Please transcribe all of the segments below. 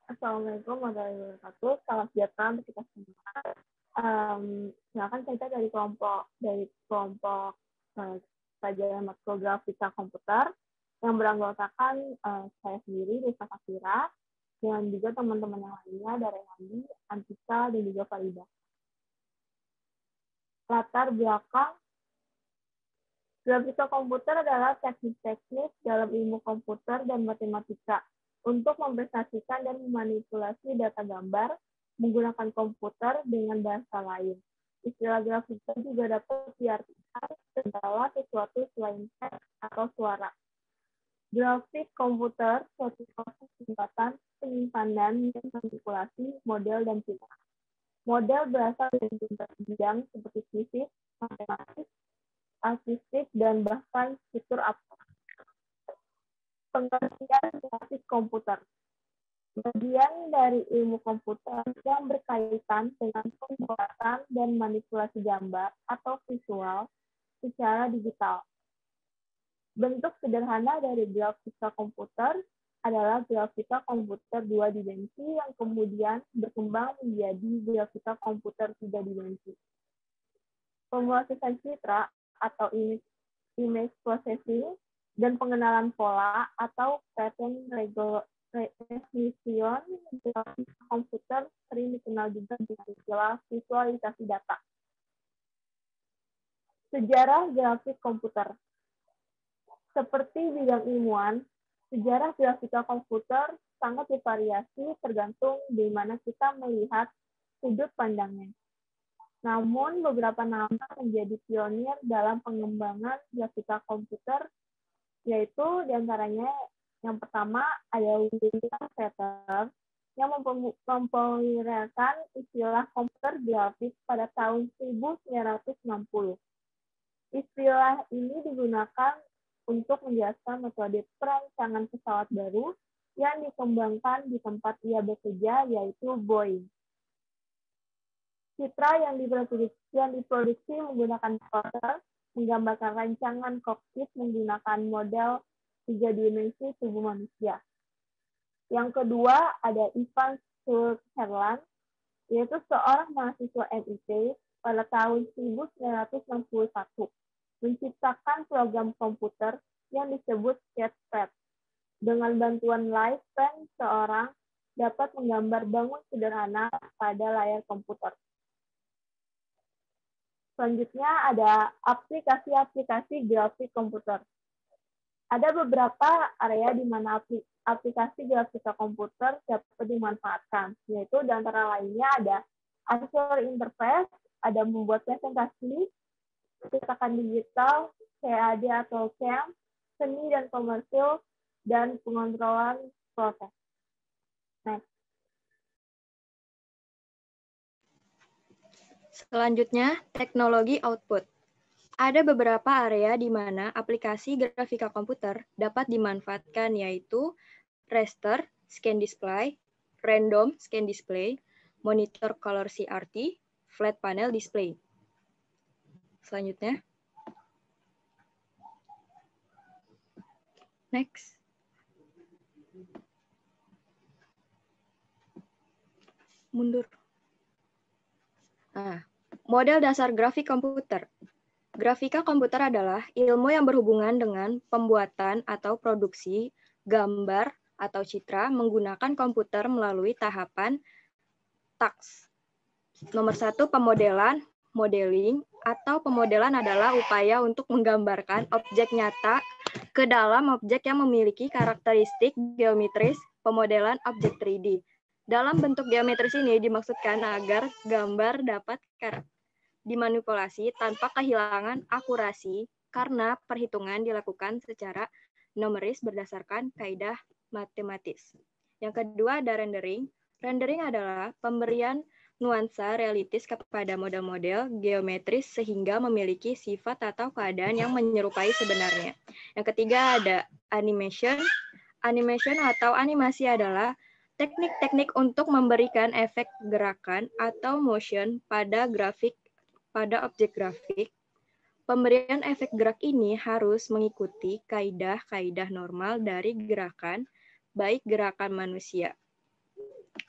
Assalamualaikum warahmatullahi wabarakatuh. Salam sejahtera untuk kita semua. Silakan cerita dari kelompok pelajaran matkul grafika komputer yang beranggotakan saya sendiri, Desa Safira, dan juga teman-teman yang lainnya dari Handi, Antika, dan juga Farida. Latar belakang grafika komputer adalah teknik-teknik dalam ilmu komputer dan matematika untuk mempresentasikan dan memanipulasi data gambar menggunakan komputer dengan bahasa lain. Istilah grafika juga dapat diartikan segala sesuatu selain teks atau suara. Grafik komputer suatu proses penempatan, penyimpanan, dan manipulasi model dan cerita. Model berasal dari bidang seperti fisik, matematik, artistik, dan bahkan fitur abstrak. Pengertian grafik komputer. Bagian dari ilmu komputer yang berkaitan dengan pembuatan dan manipulasi gambar atau visual secara digital. Bentuk sederhana dari grafika komputer adalah grafika komputer 2 dimensi yang kemudian berkembang menjadi grafika komputer 3 dimensi. Pemrosesan citra atau image processing dan pengenalan pola atau pattern recognition grafika komputer sering dikenal juga dengan istilah visualisasi data. Sejarah grafik komputer. Seperti bidang ilmuwan, sejarah grafika komputer sangat bervariasi tergantung di mana kita melihat sudut pandangnya. Namun, beberapa nama menjadi pionir dalam pengembangan grafika komputer, yaitu diantaranya yang pertama ada William Fetter yang mempopulerkan istilah komputer grafik pada tahun 1960. Istilah ini digunakan untuk menjelaskan metode perancangan pesawat baru yang dikembangkan di tempat ia bekerja, yaitu Boeing. Citra yang diproduksi menggunakan plotter menggambarkan rancangan kokpit menggunakan model 3 dimensi tubuh manusia. Yang kedua ada Ivan Sutherland, yaitu seorang mahasiswa MIT pada tahun 1961. Menciptakan program komputer yang disebut Sketchpad. Dengan bantuan light pen, seorang dapat menggambar bangun sederhana pada layar komputer. Selanjutnya ada aplikasi-aplikasi grafik komputer. Ada beberapa area di mana aplikasi grafika komputer dapat dimanfaatkan, yaitu di antara lainnya ada user interface, ada membuat presentasi, cetakan digital, CAD atau CAM, seni dan komersil, dan pengontrolan proses. Next. Selanjutnya, teknologi output. Ada beberapa area di mana aplikasi grafika komputer dapat dimanfaatkan, yaitu raster, scan display, random scan display, monitor color CRT, flat panel display. Selanjutnya. Next. Mundur. Model dasar grafik komputer. Grafika komputer adalah ilmu yang berhubungan dengan pembuatan atau produksi gambar atau citra menggunakan komputer melalui tahapan tasks. Nomor 1, pemodelan. Modeling atau pemodelan adalah upaya untuk menggambarkan objek nyata ke dalam objek yang memiliki karakteristik geometris, pemodelan objek 3D. Dalam bentuk geometris ini dimaksudkan agar gambar dapat dimanipulasi tanpa kehilangan akurasi karena perhitungan dilakukan secara numeris berdasarkan kaidah matematis. Yang kedua ada rendering. Rendering adalah pemberian nuansa realistis kepada model-model geometris sehingga memiliki sifat atau keadaan yang menyerupai sebenarnya. Yang ketiga ada animation. Animation atau animasi adalah teknik-teknik untuk memberikan efek gerakan atau motion pada objek grafik. Pemberian efek gerak ini harus mengikuti kaidah-kaidah normal dari gerakan, baik gerakan manusia.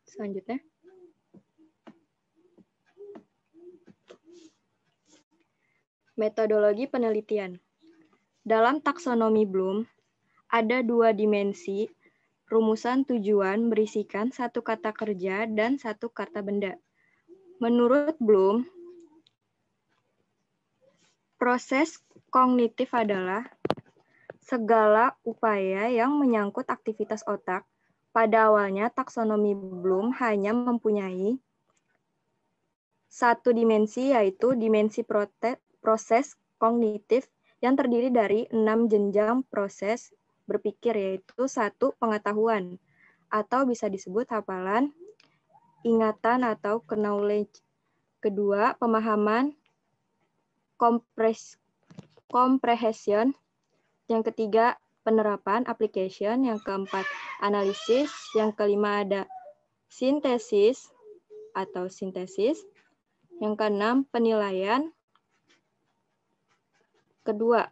Selanjutnya. Metodologi penelitian. Dalam taksonomi Bloom, ada 2 dimensi, rumusan tujuan berisikan 1 kata kerja dan 1 kata benda. Menurut Bloom, proses kognitif adalah segala upaya yang menyangkut aktivitas otak. Pada awalnya, taksonomi Bloom hanya mempunyai 1 dimensi, yaitu dimensi proses kognitif yang terdiri dari 6 jenjang proses berpikir, yaitu 1. Pengetahuan, atau bisa disebut hafalan, ingatan atau knowledge. 2. Pemahaman, comprehension. Yang 3. Penerapan, application. Yang 4. Analisis. Yang 5 ada sintesis atau sintesis. Yang 6. Penilaian. Kedua,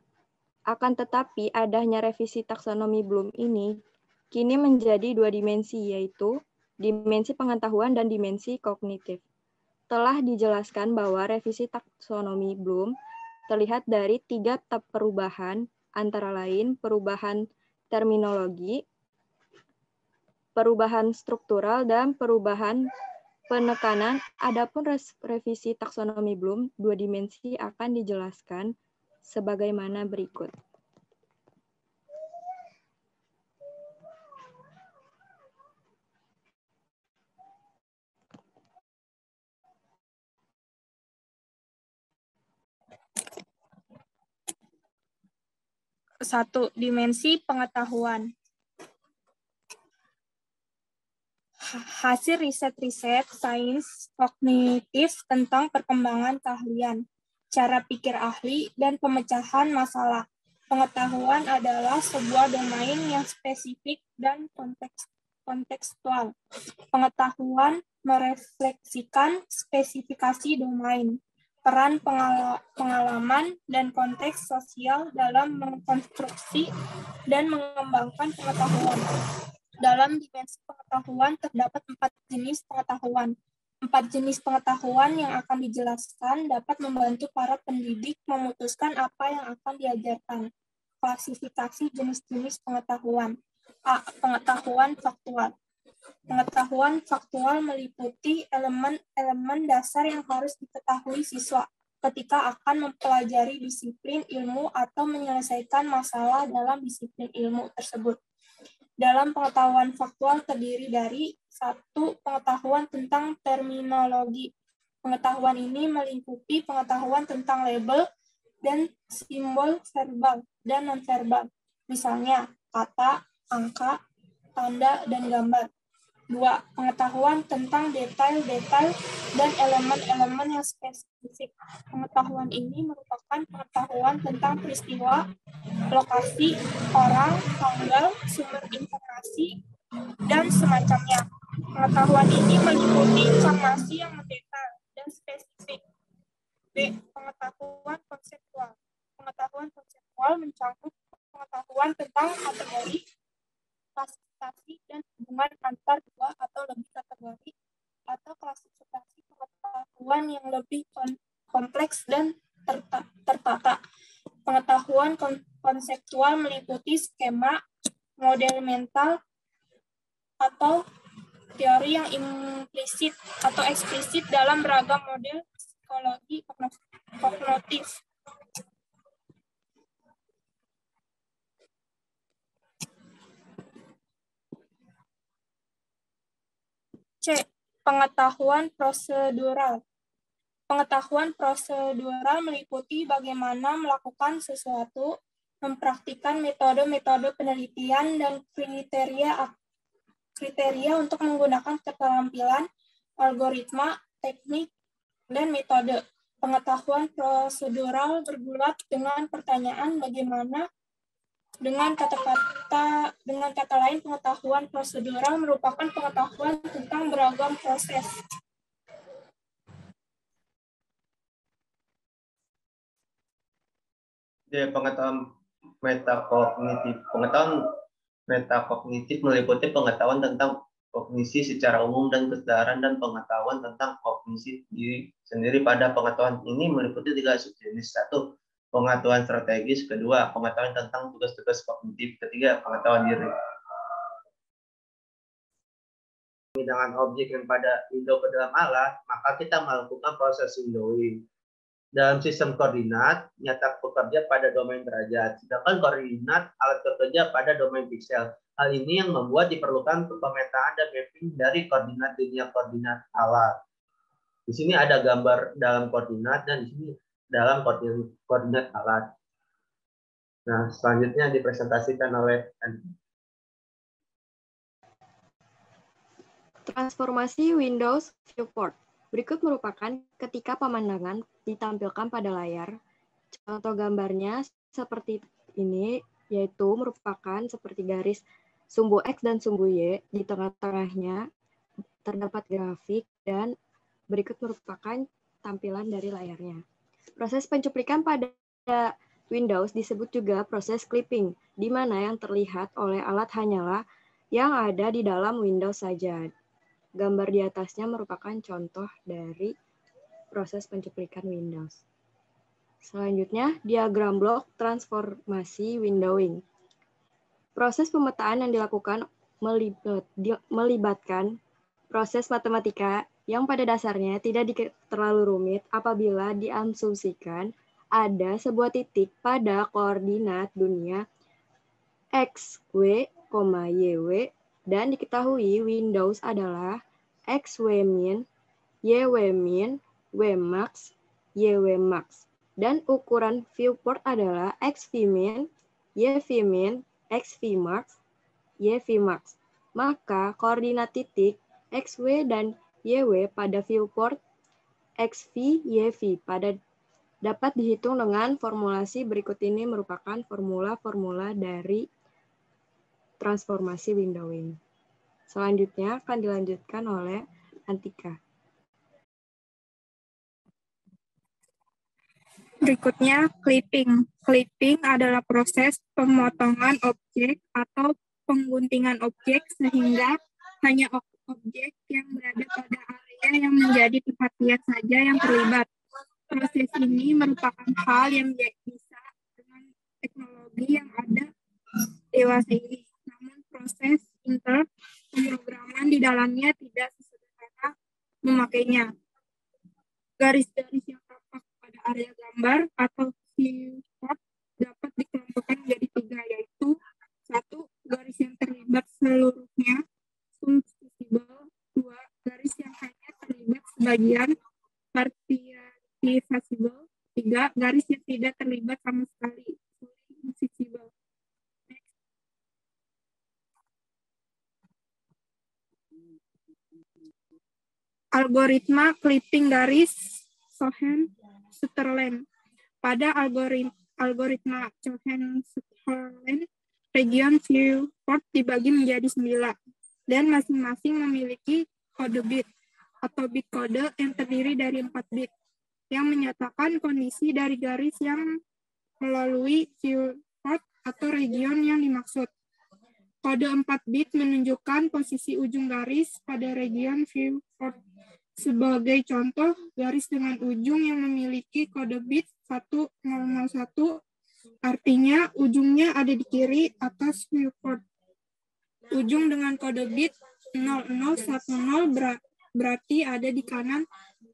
akan tetapi adanya revisi taksonomi Bloom ini kini menjadi 2 dimensi, yaitu dimensi pengetahuan dan dimensi kognitif. Telah dijelaskan bahwa revisi taksonomi Bloom terlihat dari 3 tahap perubahan, antara lain perubahan terminologi, perubahan struktural, dan perubahan penekanan. Adapun revisi taksonomi Bloom 2 dimensi akan dijelaskan sebagaimana berikut. Satu, dimensi pengetahuan. Hasil riset-riset sains kognitif tentang perkembangan keahlian, cara pikir ahli, dan pemecahan masalah. Pengetahuan adalah sebuah domain yang spesifik dan kontekstual. Pengetahuan merefleksikan spesifikasi domain, peran pengalaman, dan konteks sosial dalam mengkonstruksi dan mengembangkan pengetahuan. Dalam dimensi pengetahuan terdapat 4 jenis pengetahuan. 4 jenis pengetahuan yang akan dijelaskan dapat membantu para pendidik memutuskan apa yang akan diajarkan. Klasifikasi jenis-jenis pengetahuan. A. Pengetahuan faktual. Pengetahuan faktual meliputi elemen-elemen dasar yang harus diketahui siswa ketika akan mempelajari disiplin ilmu atau menyelesaikan masalah dalam disiplin ilmu tersebut. Dalam pengetahuan faktual terdiri dari 1. Pengetahuan tentang terminologi. Pengetahuan ini melingkupi pengetahuan tentang label dan simbol verbal dan non-verbal, misalnya kata, angka, tanda, dan gambar. 2. Pengetahuan tentang detail-detail dan elemen-elemen yang spesifik. Pengetahuan ini merupakan pengetahuan tentang peristiwa, lokasi, orang, tanggal, sumber informasi, dan semacamnya. Pengetahuan ini meliputi informasi yang mendetail dan spesifik. B. Pengetahuan konseptual. Pengetahuan konseptual mencakup pengetahuan tentang kategori, klasifikasi, dan hubungan antar 2 atau lebih kategori, atau klasifikasi pengetahuan yang lebih kompleks dan tertata. Pengetahuan konseptual meliputi skema, model mental, atau teori yang implisit atau eksplisit dalam beragam model psikologi kognitif. C. Pengetahuan prosedural. Pengetahuan prosedural meliputi bagaimana melakukan sesuatu, mempraktikkan metode-metode penelitian, dan kriteria untuk menggunakan keterampilan, algoritma, teknik, dan metode. Pengetahuan prosedural bergulat dengan pertanyaan bagaimana. Dengan kata lain, pengetahuan prosedural merupakan pengetahuan tentang beragam proses. Pengetahuan metakognitif. Pengetahuan metakognitif meliputi pengetahuan tentang kognisi secara umum dan kesadaran dan pengetahuan tentang kognisi diri sendiri. Pada pengetahuan ini meliputi 3 subjenis. 1. Pengetahuan strategis. 2. Pengetahuan tentang tugas-tugas kognitif. 3. Pengetahuan diri. Dengan objek yang pada window ke dalam alat, maka kita melakukan proses windowing. Dalam sistem koordinat, nyata bekerja pada domain derajat, sedangkan koordinat alat bekerja pada domain piksel. Hal ini yang membuat diperlukan pemetaan dan mapping dari koordinat dunia koordinat alat. Di sini ada gambar dalam koordinat dan di sini dalam koordinat alat. Nah, selanjutnya dipresentasikan oleh Andi. Transformasi Windows Viewport. Berikut merupakan ketika pemandangan ditampilkan pada layar. Contoh gambarnya seperti ini, yaitu merupakan seperti garis sumbu X dan sumbu Y. Di tengah-tengahnya terdapat grafik dan berikut merupakan tampilan dari layarnya. Proses pencuplikan pada Windows disebut juga proses clipping, di mana yang terlihat oleh alat hanyalah yang ada di dalam Windows saja. Gambar di atasnya merupakan contoh dari proses pencuplikan Windows. Selanjutnya, diagram blok transformasi windowing. Proses pemetaan yang dilakukan melibatkan proses matematika yang pada dasarnya tidak terlalu rumit apabila diasumsikan ada sebuah titik pada koordinat dunia X, Y, YW, dan diketahui Windows adalah XW-min, YW-min, WMax, YWmax. Dan ukuran viewport adalah XV-min, YV-min, XVmax, YVmax. Maka koordinat titik XW dan YW pada viewport XV, YV dapat dihitung dengan formulasi berikut. Ini merupakan formula-formula dari transformasi windowing. Selanjutnya akan dilanjutkan oleh Antika. Berikutnya, clipping. Clipping adalah proses pemotongan objek atau pengguntingan objek sehingga hanya objek yang berada pada area yang menjadi perhatian saja yang terlibat. Proses ini merupakan hal yang bisa dengan teknologi yang ada dewasa ini. Namun proses pemrograman di dalamnya tidak sesederhana memakainya. Garis-garis yang tampak pada area gambar atau viewport dapat dikelompokkan menjadi 3, yaitu 1. Garis yang terlibat seluruhnya, full visible. 2. Garis yang hanya terlibat sebagian, partially visible. 3. Garis yang tidak terlibat sama sekali, fully invisible. Algoritma clipping garis Cohen-Sutherland. Pada algoritma Cohen-Sutherland, region viewport dibagi menjadi 9 dan masing-masing memiliki kode bit atau bit kode yang terdiri dari 4 bit yang menyatakan kondisi dari garis yang melalui viewport atau region yang dimaksud. Kode 4 bit menunjukkan posisi ujung garis pada region viewport. Sebagai contoh, garis dengan ujung yang memiliki kode bit 1001 artinya ujungnya ada di kiri atas viewport. Ujung dengan kode bit 0010 berarti ada di kanan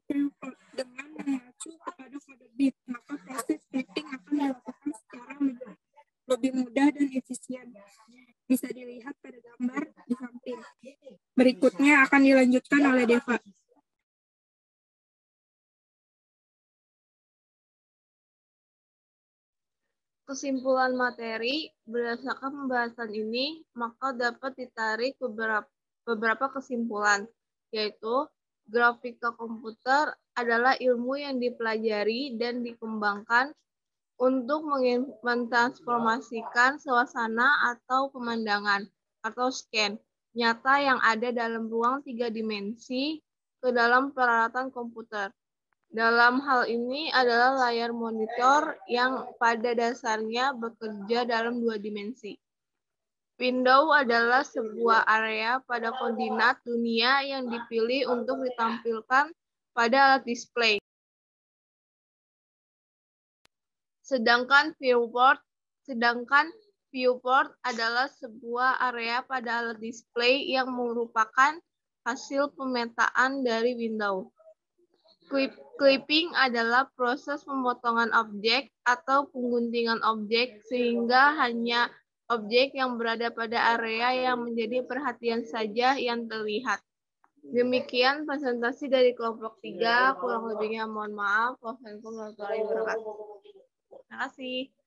viewport. Dengan mengacu kepada kode bit, maka proses clipping akan dilakukan secara lebih mudah dan efisien. Bisa dilihat pada gambar di samping. Berikutnya akan dilanjutkan oleh Deva. Kesimpulan materi, berdasarkan pembahasan ini, maka dapat ditarik beberapa kesimpulan, yaitu grafika komputer adalah ilmu yang dipelajari dan dikembangkan untuk mentransformasikan suasana atau pemandangan atau scan nyata yang ada dalam ruang 3 dimensi ke dalam peralatan komputer. Dalam hal ini adalah layar monitor yang pada dasarnya bekerja dalam 2 dimensi. Window adalah sebuah area pada koordinat dunia yang dipilih untuk ditampilkan pada alat display. Sedangkan viewport adalah sebuah area pada alat display yang merupakan hasil pemetaan dari window. Clipping adalah proses pemotongan objek atau pengguntingan objek sehingga hanya objek yang berada pada area yang menjadi perhatian saja yang terlihat. Demikian presentasi dari kelompok 3, kurang lebihnya mohon maaf. Wassalamualaikum warahmatullahi wabarakatuh. Terima kasih.